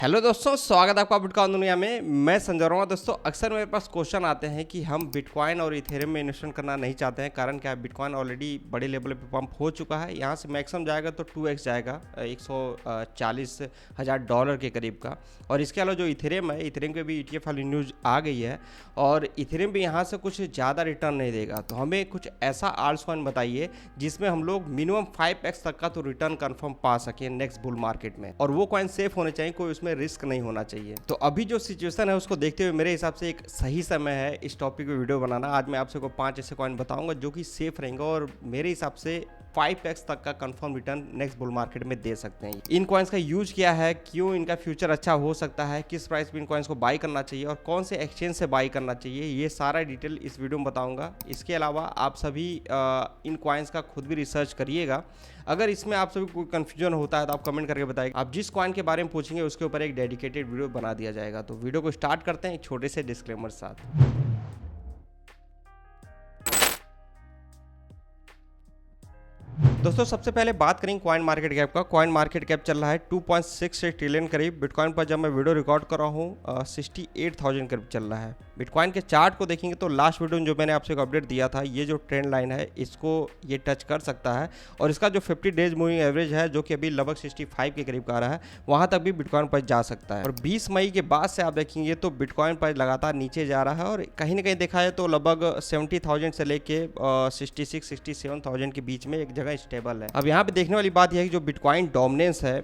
Hello दोस्तों, स्वागत है आपका बिटकॉइन दुनिया में। मैं संजय वर्मा। दोस्तों, अक्सर मेरे पास क्वेश्चन आते हैं कि हम बिटकॉइन और इथेरियम में इन्वेस्टमेंट करना नहीं चाहते हैं। कारण क्या है, बिटकॉइन ऑलरेडी बड़े लेवल पे पंप हो चुका है। यहाँ से मैक्सिमम जाएगा तो 2x जाएगा, $140,000 के करीब का। और इसके अलावा जो इथेरियम है, इथेरियम के भी ETF वाली न्यूज़ आ गई है और इथेरियम भी यहाँ से कुछ ज़्यादा रिटर्न नहीं देगा। तो हमें कुछ ऐसा आल्ट्स कॉइन बताइए जिसमें हम लोग मिनिमम 5x तक का तो रिटर्न कन्फर्म पा सकें नेक्स्ट बुल मार्केट में, और वो कॉइन सेफ होने चाहिए, कोई उसमें रिस्क नहीं होना चाहिए। तो अभी जो सिचुएशन है उसको देखते हुए मेरे हिसाब से एक सही समय है इस टॉपिक पे वीडियो बनाना। आज मैं आपसे को 5 ऐसे कॉइन बताऊंगा जो कि सेफ रहेंगे और मेरे हिसाब से 5x तक का confirm return next bull market में दे सकते हैं। इन कॉइन्स का यूज क्या है, क्यों इनका फ्यूचर अच्छा हो सकता है, किस प्राइस पे इन कॉइन्स को बाई करना चाहिए और कौन से एक्सचेंज से बाई करना चाहिए, ये सारा डिटेल इस वीडियो में बताऊंगा। इसके अलावा आप सभी इन कॉइन्स का खुद भी रिसर्च करिएगा। अगर इसमें आप सभी कोई कंफ्यूजन होता है तो आप कमेंट करके बताइए। आप जिस कॉइन के बारे में पूछेंगे उसके ऊपर एक डेडिकेटेड वीडियो बना दिया जाएगा। तो वीडियो को स्टार्ट करते हैं एक छोटे से डिस्क्लेमर साथ। दोस्तों, सबसे पहले बात करेंगे कॉइन मार्केट कैप का। कॉइन मार्केट कैप चल रहा है 2.66 ट्रिलियन करीब। बिटकॉइन पर जब मैं वीडियो रिकॉर्ड कर रहा हूँ 68,000 करीब चल रहा है। बिटकॉइन के चार्ट को देखेंगे तो लास्ट वीडियो में जो मैंने आपसे एक अपडेट दिया था, ये जो ट्रेंड लाइन है इसको ये टच कर सकता है और इसका जो 50 डेज मूविंग एवरेज है जो कि अभी लगभग 65 के करीब का आ रहा है, वहाँ तक भी बिटकॉइन पर जा सकता है। और 20 मई के बाद से आप देखेंगे तो बिटकॉइन पर लगातार नीचे जा रहा है और कहीं ना कहीं देखा है तो लगभग 70,000 से लेके 66-67,000 के बीच में एक जगह स्टेबल है। अब यहाँ पे देखने वाली बात यह है कि जो बिटकॉइन डोमिनेंस है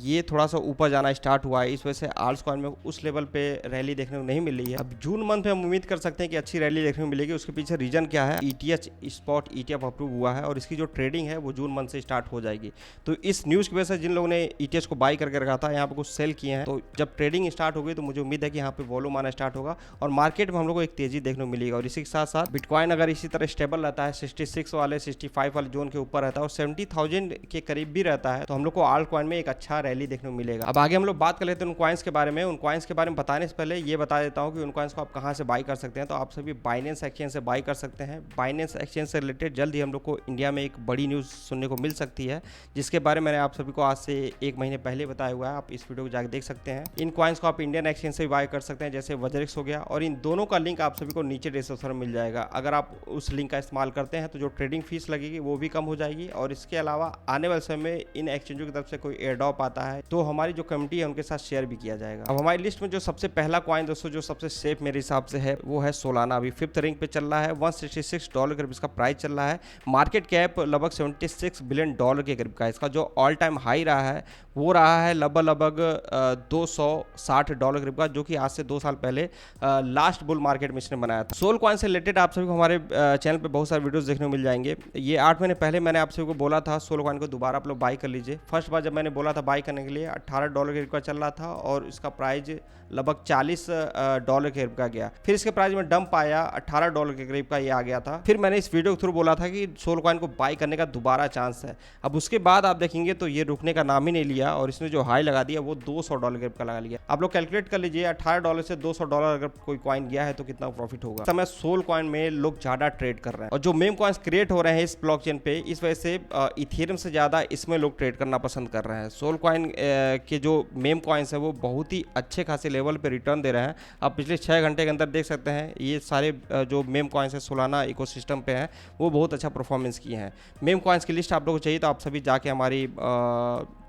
ये थोड़ा सा ऊपर जाना स्टार्ट हुआ है। इस वजह से आल्ट्स कॉइन में उस लेवल पे रैली देखने को नहीं मिल रही है। अब जून मंथ में हम उम्मीद कर सकते हैं कि अच्छी रैली देखने को मिलेगी। उसके पीछे रीजन क्या है, ETH स्पॉट ETF अप्रूव हुआ है और इसकी जो ट्रेडिंग है वो जून मंथ से स्टार्ट हो जाएगी। तो इस न्यूज़ की वजह से जिन लोगों ने ETH को बाई करके रखा था, यहाँ पे कुछ सेल किए हैं, तो जब ट्रेडिंग स्टार्ट होगी तो मुझे उम्मीद है कि यहाँ पे वॉल्यूम आना स्टार्ट होगा और मार्केट में हम लोग को एक तेजी देखने को मिलेगी। और इसी के साथ साथ बिटकॉइन अगर इसी तरह स्टेबल रहता है, 66 वाले 65 वाले जोन के ऊपर रहता है और 70,000 के करीब भी रहता है, तो हम लोग को आल्ट कॉइन में एक अच्छा रैली देखने को मिलेगा। अब आगे हम लोग बात कर लेते हैं उन कॉइन्स के बारे में। उन कॉइन्स के बारे में बताने से पहले ये बता देता हूँ कि उन कॉइन्स को आप कहाँ से बाई कर सकते हैं। तो आप सभी बाइनेंस एक्सचेंज से बाई कर सकते हैं। बाइनेंस एक्सचेंज से रिलेटेड जल्द ही हम लोग को इंडिया में एक बड़ी न्यूज़ सुनने को मिल सकती है, जिसके बारे में मैंने आप सभी को आज से 1 महीने पहले बताया हुआ है। आप इस वीडियो को जाकर देख सकते हैं। इन कॉइन्स को आप इंडियन एक्सचेंज से भी बाई कर सकते हैं, जैसे वजरिक्स हो गया, और इन दोनों का लिंक आप सभी को नीचे डिस्क्रिप्शन में मिल जाएगा। अगर आप उस लिंक का इस्तेमाल करते हैं तो जो ट्रेडिंग फीस लगेगी वो भी कम हो जाएगी और इसके अलावा आने वाले समय में इन एक्सचेंजों की तरफ से कोई एयर ड्रॉप आता है तो हमारी जो कम्युनिटी है उनके साथ शेयर भी किया जाएगा। अब हमारी लिस्ट में जो सबसे पहला कॉइन दोस्तों, जो सबसे सेफ मेरे हिसाब से है, वो है सोलाना। अभी 5th रैंक पे चल रहा है, $166 के करीब इसका प्राइस चल रहा है। मार्केट कैप लगभग $76 बिलियन के करीब का है। इसका जो ऑल टाइम हाई रहा है वो रहा है लगभग $260 करीब का, जो कि आज से 2 साल पहले लास्ट बुल मार्केट में इसने बनाया था। सोल कॉइन से रिलेटेड आप सभी को हमारे चैनल पे बहुत सारे वीडियोस देखने को मिल जाएंगे। ये 8 महीने पहले मैंने आप सभी को बोला था सोल कॉइन को दोबारा आप लोग बाई कर लीजिए। फर्स्ट बार जब मैंने बोला था बाई करने के लिए $18 के करीब का चल रहा था और इसका प्राइस लगभग $40 के करीब का गया। फिर इसके प्राइस में डंप आया, $18 के करीब का ये आ गया था। फिर मैंने इस वीडियो के थ्रू बोला था कि सोल कॉइन को बाई करने का दोबारा चांस है। अब उसके बाद आप देखेंगे तो ये रुकने का नाम ही नहीं लिया और इसने जो हाई लगा दिया वो $200 के करीब का लगा लिया। आप लोग कैलकुलेट कर लीजिए, $18 से $200 अगर कोई कॉइन गया है तो कितना प्रॉफिट होगा। समय सोल कॉइन में लोग ज्यादा ट्रेड कर रहे हैं और जो मेम कॉइन्स क्रिएट हो रहे हैं इस ब्लॉकचेन पे, इस वजह से इथेरियम से ज्यादा इसमें लोग ट्रेड करना पसंद कर रहे हैं। सोल कॉइन के जो मेम कॉइन्स है वो बहुत ही अच्छे खासे लेवल पे रिटर्न दे रहे हैं। आप पिछले 6 घंटे के अंदर देख सकते हैं ये सारे जो मेम कॉइन्स है सोलाना इकोसिस्टम पे हैं वो बहुत अच्छा परफॉर्मेंस किए हैं। मेम कॉइन्स की लिस्ट आप लोगों को चाहिए तो आप सभी जाके हमारी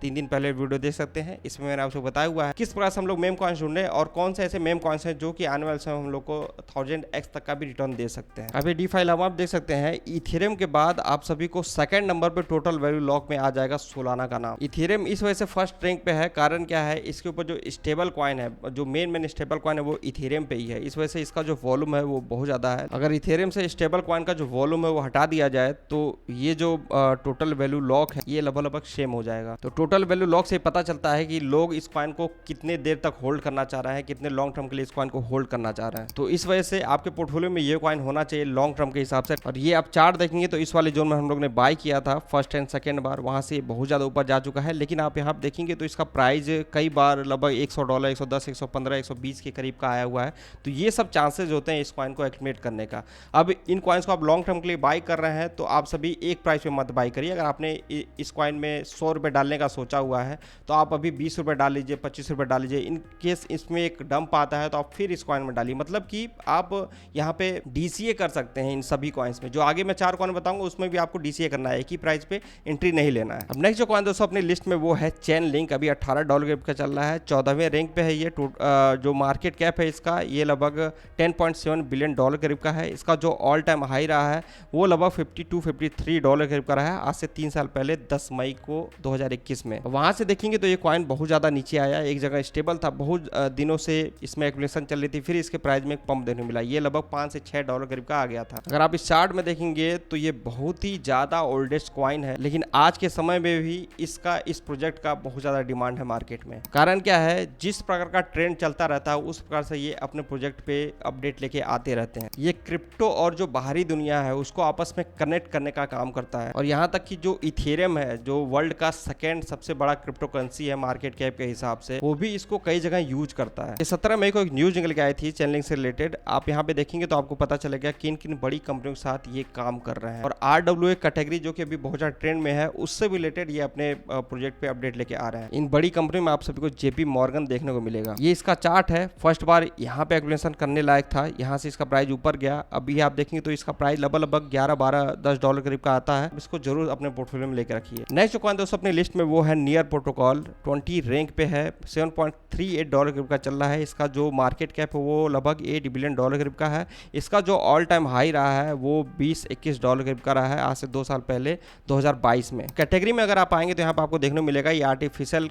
3 दिन पहले वीडियो देख सकते हैं। इसमें मैंने आपको बताया हुआ है किस प्रकार से हम लोग मेम कॉइन्स ढूंढे और कौन से ऐसे मेम कॉइन्स हैं जो कि आने वाले समय हम लोग को 1000x तक का भी रिटर्न दे सकते हैं। अभी DeFi आप देख सकते हैं, इथेरियम के बाद आप सभी को सेकंड नंबर पे टोटल वैल्यू लॉक में आ जाएगा सोलाना का नाम। इथेरियम इस वजह से फर्स्ट रैंक पे है, कारण क्या है, इसके ऊपर जो स्टेबल कॉइन है, जो मेन स्टेबल कॉइन है वो इथेरियम पे ही है। इस वजह से इसका जो वॉल्यूम है वो बहुत ज्यादा है। अगर इथेरियम से स्टेबल कॉइन का जो वॉल्यूम है वो हटा दिया जाए तो ये जो टोटल वैल्यू लॉक है ये लगभग सेम हो जाएगा। तो टोटल वैल्यू लॉक से पता चलता है कि लोग इस कॉइन को कितने देर तक होल्ड करना चाह रहे हैं, कितने लॉन्ग टर्म के लिए इस कॉइन को होल्ड करना चाह रहे हैं। तो इस वजह से आपके पोर्टफोलियो में ये कॉइन होना चाहिए लॉन्ग टर्म के हिसाब से। और ये आप चार्ट देखेंगे तो इस वाले जोन में हम लोग ने बाय किया था फर्स्ट एंड सेकंड बार, वहां से बहुत ज्यादा ऊपर जा चुका है। लेकिन आप यहाँ देखेंगे तो इसका प्राइस कई बार लगभग $100, $110, $115, $120 के करीब का आया हुआ है तो ये सब चांसेज होते हैं इस कॉइन को एक्टिवेट करने का। अब इन कॉइन्स को आप लॉन्ग टर्म के लिए बाई कर रहे हैं तो आप सभी एक प्राइस पे मत बाई करिए। अगर आपने इस कॉइन में 100 रुपये डालने का सोचा हुआ है तो आप अभी 20 रुपये डाल लीजिए, 25 रुपये डाल लीजिए। इन केस इसमें एक डंप आता है तो आप फिर इस कॉइन में डालिए। मतलब कि आप यहाँ पे DCA कर सकते हैं इन सभी कॉइन्स में। जो आगे मैं 4 कॉइन बताऊंगा उसमें भी आपको DCA करना है, एक ही प्राइस पे एंट्री नहीं लेना है। अब नेक्स्ट जो कॉइन दोस्तों अपनी लिस्ट में वो है चेन लिंक। अभी $18 का चल रहा है, 14वें रैंक पे है ये। जो मार्केट कैप है इसका ये लगभग $10.7 बिलियन करीब का है। इसका जो ऑल टाइम हाई रहा है वो लगभग $52-53 करीब का रहा है, आज से 3 साल पहले 10 मई को 2021 में। वहां से देखेंगे तो ये कॉइन बहुत ज्यादा नीचे आया, एक जगह स्टेबल था, बहुत दिनों से इसमें एक्यूमुलेशन चल रही थी, फिर इसके प्राइस में एक पंप देखने मिला, ये लगभग $5 से $6 करीब का आ गया था। अगर आप इस चार्ट में देखेंगे तो ये बहुत ही ज्यादा ओल्डेस्ट कॉइन है, लेकिन आज के समय में भी इस प्रोजेक्ट का बहुत ज्यादा डिमांड है मार्केट में। कारण क्या है, जिस प्रकार का ट्रेंड चलता रहता है उस प्रकार से ये अपने प्रोजेक्ट पे अपडेट लेके आते रहते हैं। ये क्रिप्टो और जो बाहरी दुनिया है उसको आपस में कनेक्ट करने का काम करता है। और यहाँ तक कि जो इथेरियम है, जो वर्ल्ड का सेकेंड सबसे बड़ा क्रिप्टो करेंसी है मार्केट कैप के हिसाब से, वो भी इसको कई जगह यूज करता है। 17 मई को एक न्यूज निकल के आई थी चैनलिंग से रिलेटेड, आप यहाँ पे देखेंगे तो आपको पता चलेगा किन किन बड़ी कंपनियों के साथ ये काम कर रहे हैं। और RWA कैटेगरी जो कि अभी बहुत ज्यादा ट्रेंड में है उससे भी रिलेटेड ये अपने प्रोजेक्ट पे अपडेट लेके आ रहे हैं। इन बड़ी कंपनी में आप सभी को JP मॉर्गन देखने को मिलेगा। ये इसका चार्ट है, फर्स्ट बार यहाँ पे एक्यूमुलेशन करने लायक था, यहाँ से इसका प्राइस ऊपर गया। अभी आप देखेंगे तो इसका प्राइस लगभग $11-12 करीब का आता है। इसको जरूर अपने पोर्टफोलियो में लेकर रखिए। नेक्स्ट जो कॉइन दोस्तों अपनी लिस्ट में वो है नियर प्रोटोकॉल, 20 रैंक पे है, $7.38 करीब का चल रहा है। इसका जो मार्केट कैप है वो लगभग $8 बिलियन करीब का है। इसका जो ऑल टाइम हाई रहा है वो $20-21 करीब का रहा है, आज से 2 साल पहले 2022 में। कैटेगरी में अगर आप आएंगे तो यहाँ पे आपको देखने को मिलेगा ये आर्टिफिशियल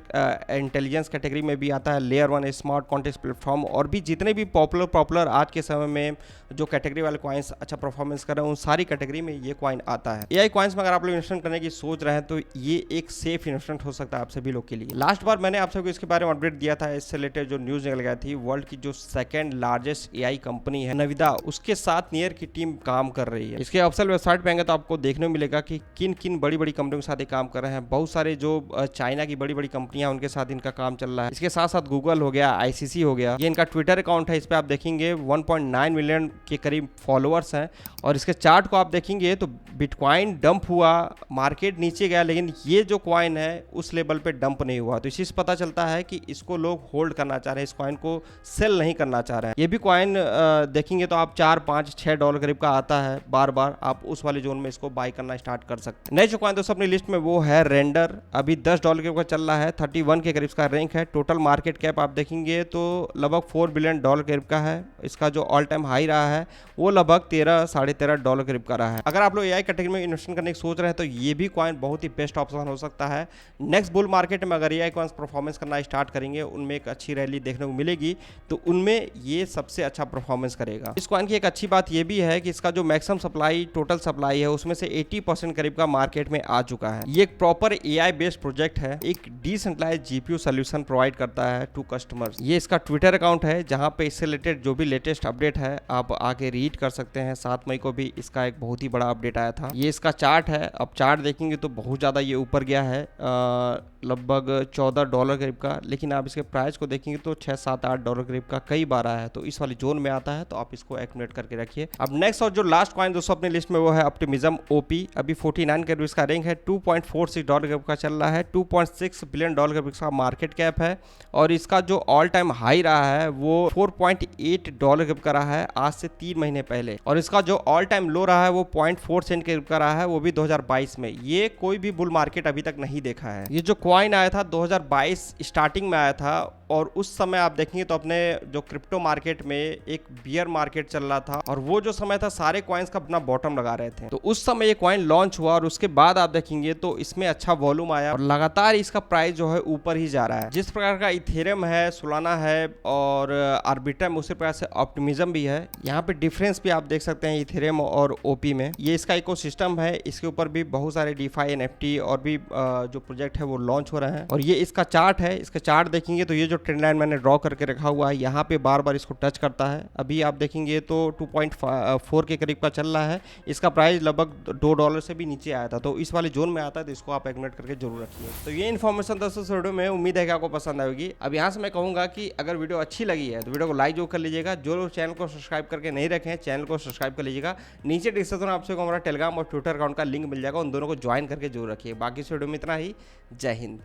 इंटेलिजेंस कैटेगरी में भी आता है, लेयर 1 स्मार्ट कॉन्टेक्स्ट प्लेटफॉर्म, और भी जितने भी पॉपुलर आज के समय में जो कैटेगरी वाले कॉइन्स अच्छा परफॉर्मेंस कर रहे हैं उन सारी कैटेगरी में ये कॉइन आता है। AI कॉइन्स में अगर आप लोग इन्वेस्टमेंट करने की सोच रहे हैं तो ये एक सेफ इन्वेस्टमेंट हो सकता है आप सभी लोग के लिए। लास्ट बार मैंने आप सबको इसके बारे में अपडेट दिया था, इससे रिलेटेड जो न्यूज निकल गई थी, वर्ल्ड की जो सेकंड लार्जेस्ट AI कंपनी है नविदा, उसके साथ नियर की टीम काम कर रही है। इसके ऑफिशियल वेबसाइट पे आएंगे तो आपको देखने को मिलेगा कि किन किन बड़ी बड़ी कंपनियों के साथ ये काम कर रहे हैं। बहुत सारे जो चाइना की बड़ी बड़ी कंपनियां उनके साथ इनका काम चल रहा है। इसके साथ साथ गूगल हो गया, ICC हो गया, ये इनका ट्विटर अकाउंट है, इस पर आप देखेंगे 1.9 मिलियन के करीब फॉलोअर्स हैं। और इसके चार्ट को आप देखेंगे तो बिटकॉइन डंप हुआ, मार्केट नीचे गया, लेकिन ये जो कॉइन है उस लेवल पे डंप नहीं हुआ। तो इसी से पता चलता है कि इसको लोग होल्ड करना चाह रहे हैं, इस कॉइन को सेल नहीं करना चाह रहे हैं। ये भी कॉइन देखेंगे तो आप $4-5-6 करीब का आता है, बार बार आप उस वाले जोन में इसको बाय करना स्टार्ट कर सकते हैं। नेक्स्ट जो कॉइन दोस्तों अपनी लिस्ट में वो है रेंडर, अभी $10 करीब का चल रहा है, 31 के करीब का रैंक है। टोटल मार्केट कैप आप देखेंगे तो लगभग $4 बिलियन करीब का है। इसका जो ऑल टाइम हाई रहा है वो लगभग $13-13.5 करीब का रहा है। अगर आप लोग AI कैटेगरी में इन्वेस्टमेंट करने की सोच रहे हैं तो ये भी कॉइन बहुत ही बेस्ट ऑप्शन हो सकता है। नेक्स्ट बुल मार्केट में अगर AI कॉइन्स परफॉर्मेंस करना स्टार्ट करेंगे, उनमें एक अच्छी रैली देखने को मिलेगी, तो उनमें ये सबसे अच्छा परफॉर्मेंस करेगा। इस कॉइन की एक अच्छी बात ये भी है कि इसका जो मैक्सिमम सप्लाई, टोटल सप्लाई है उसमें से 80% करीब का मार्केट में आ चुका है। ये एक प्रॉपर AI बेस्ड प्रोजेक्ट है, एक डिसेंट्रलाइज्ड GPU सोल्यूशन प्रोवाइड करता है टू कस्टमर्स। ये इसका ट्विटर अकाउंट है जहां पे इससे रिलेटेड जो भी लेटेस्ट अपडेट है आप आके रीड कर सकते हैं। 7 मई को भी इसका एक बहुत ही बड़ा अपडेट आया था। ये इसका चार्ट है, अब चार्ट देखेंगे तो बहुत ज़्यादा ये ऊपर गया है, लगभग $14 करीब का, लेकिन आप इसके प्राइस को देखेंगे तो $6-7-8 करीब का कई बार आया है। तो इस वाली जोन में आता है, तो आप इसको एक्यूमुलेट करके रखिए। अब नेक्स्ट और जो लास्ट कॉइन दोस्तों अपनी लिस्ट में वो है ऑप्टिमिज्म OP, अभी 49 करीब इसका रैंक है, $2.46 करीब का चल रहा है, $2.6 बिलियन करीब इसका मार्केट कैप है। और इसका जो ऑल टाइम हाई रहा है वो $4.8 करीब का रहा है, आज से 3 महीने पहले। और इसका जो ऑल टाइम लो रहा है वो 0.4 सेंट करीब का रहा है, वो भी 2022 में। ये कोई भी बुल मार्केट अभी तक नहीं देखा है। ये जो कॉइन आया था 2022 स्टार्टिंग में आया था, और उस समय आप देखेंगे तो अपने जो क्रिप्टो मार्केट में एक बियर मार्केट चल रहा था, और वो जो समय था सारे कॉइन्स का अपना बॉटम लगा रहे थे। तो उस समय ये कॉइन लॉन्च हुआ और उसके बाद आप देखेंगे तो इसमें अच्छा वॉल्यूम आया और लगातार इसका प्राइस जो है ऊपर ही जा रहा है। जिस प्रकार का इथेरियम है, सोलाना है और आर्बिट्रम, उसी प्रकार से ऑप्टिमिज्म भी है। यहाँ पे डिफरेंस भी आप देख सकते हैं इथेरियम और OP में। ये इसका इकोसिस्टम है, इसके ऊपर भी बहुत सारे DeFi NFT और भी जो प्रोजेक्ट है वो लॉन्च हो रहे हैं। और ये इसका चार्ट है, इसका चार्ट देखेंगे तो ये जो ट्रेंड लाइन मैंने ड्रॉ करके रखा हुआ है, यहाँ पे बार बार इसको टच करता है। अभी आप देखेंगे तो 2.4 के करीब का चल रहा है। इसका प्राइस लगभग $2 से भी नीचे आया था, तो इस वाले जोन में आता है तो इसको आप एग्नोर करके जरूर रखिए। तो ये इन्फॉर्मेशन दोस्तों इस वीडियो में, उम्मीद है कि आपको पसंद आएगी। अब यहाँ से मैं कहूँगा कि अगर वीडियो अच्छी लगी है तो वीडियो को लाइक जो कर लीजिएगा। जो लोग चैनल को सब्सक्राइब करके नहीं रखे हैं, चैनल को सब्सक्राइब कर लीजिएगा। नीचे डिस्क्रिप्शन में आपसे हमारा टेलीग्राम और ट्विटर अकाउंट का लिंक मिल जाएगा, उन दोनों को ज्वाइन करके जरूर रखिए। बाकी इस वीडियो में इतना ही। जय हिंद।